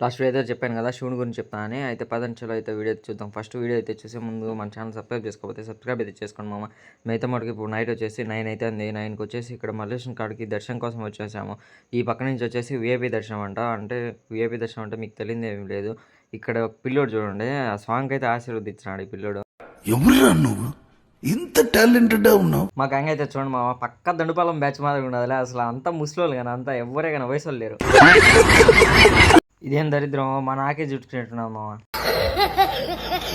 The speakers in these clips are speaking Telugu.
లాస్ట్ వీడియో అయితే చెప్పాను కదా శివుని గురించి చెప్తానని. అయితే పదండి చలో అయితే వీడియో చూద్దాం. ఫస్ట్ వీడియో అయితే చూసే ముందు మన ఛానల్ సబ్స్క్రైబ్ చేసుకోకపోతే సబ్స్క్రైబ్ అయితే చేసుకోండి మామ. మేమైతే మనకి ఇప్పుడు నైట్ వచ్చేసి 9 అయితే ఉంది. 9కి వచ్చేసి ఇక్కడ మల్లేశ్వరం కాడికి దర్శనం కోసం వచ్చేసాము. ఈ పక్క నుంచి వచ్చేసి విఐపి దర్శనం అంట. అంటే విఐపి దర్శనం అంటే మీకు తెలియదు ఏమి లేదు. ఇక్కడ పిల్లోడు చూడండి, ఆ సాంగ్ అయితే ఆశీర్వదించినాడు ఈ పిల్లోడు. ఎవరురా నువ్వు ఇంత టాలెంటెడ్ ఉన్నావు? మా గంగ అయితే చూడండి మామ, పక్క దండుపాలెం బ్యాచ్ మాదిరి ఉండదులే. అసలు అంతా ముసలోళ్ళు కానీ అంతా ఎవరే కానీ వయసు వాళ్ళు లేరు. ఇదేం దరిద్రం, మా నాకే చుట్టుకున్నట్టున్నాం మామ.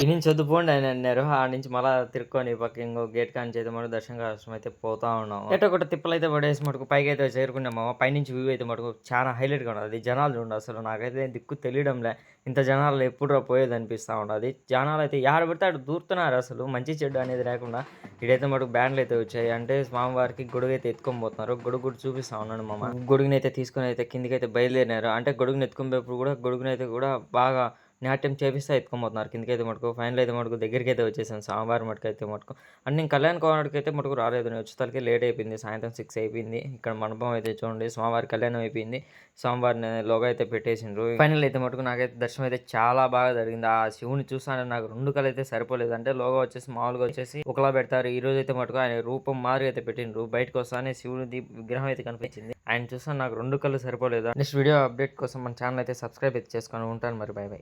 ఈ నుంచి వద్దుపోండి అని అన్నారు. ఆ నుంచి మళ్ళీ తిరుక్కొని పక్క ఇంకో గేట్ కాంచి అయితే మనం దర్శనం కోసం అయితే పోతా ఉన్నాం. ఎటో ఒకటి తిప్పలు అయితే పడేసి మటుకు పైకి అయితే చేరుకున్నాం మామ. పైనుంచి వ్యూ అయితే మటుకు చాలా హైలైట్గా ఉండదు. జనాలు చూడండి, అసలు నాకైతే దిక్కు తెలియడంలే. ఇంత జనాలు ఎప్పుడు పోయేది అనిపిస్తూ ఉండదు. జనాలు అయితే యాడ పడితే అటు దూరుతున్నారు. అసలు మంచి చెడ్డు అనేది లేకుండా ఇడైతే మటుకు బ్యాండ్లు అయితే వచ్చాయి. అంటే స్వామివారికి గొడుగు అయితే ఎత్తుకొని పోతున్నారు. గొడుగు చూపిస్తా ఉన్నాను మామ. గొడుగుని అయితే తీసుకొని అయితే కిందికి అయితే బయలుదేరినారు. అంటే గొడుగుని ఎత్తుకొని పోయేప్పుడు కూడా గొడుగుని అయితే కూడా బాగా నాట్యం చేపిస్తే ఎత్తుకోబోతున్నారు కిందకి అయితే మటుకు. ఫైనల్ అయితే మటుకు దగ్గరికి అయితే వచ్చేసాను. సాంబార్ మటుకు అయితే మటుకు అండ్ నేను కళ్యాణ్ కోనడికి అయితే మటుకు రాలేదు. నేను వచ్చేసరికి లేట్ అయిపోయింది. సాయంత్రం 6 అయిపోయింది. ఇక్కడ మండపం అయితే చూడండి, స్వామివారి కళ్యాణం అయిపోయింది. స్వామివారిని లోగా అయితే పెట్టేసిండ్రు. ఫైనల్ అయితే మటుకు నాకైతే దర్శనం అయితే చాలా బాగా జరిగింది. ఆ శివుని చూసాను, నాకు 2 కళ్ళు అయితే సరిపోలేదు. అంటే లోగా వచ్చేసి మామూలుగా వచ్చేసి ఒకలా పెడతారు. ఈ రోజు అయితే మటుకు ఆయన రూపం మారి అయితే పెట్టిండ్రు. బయటకు వస్తానే శివుని విగ్రహం అయితే కనిపించింది. ఆయన చూసాను, నాకు 2 కళ్ళు సరిపోలేదు. నెక్స్ట్ వీడియో అప్డేట్ కోసం మన ఛానల్ అయితే సబ్స్క్రైబ్ అయితే చేసుకొని ఉంటాను. మరి బై బై.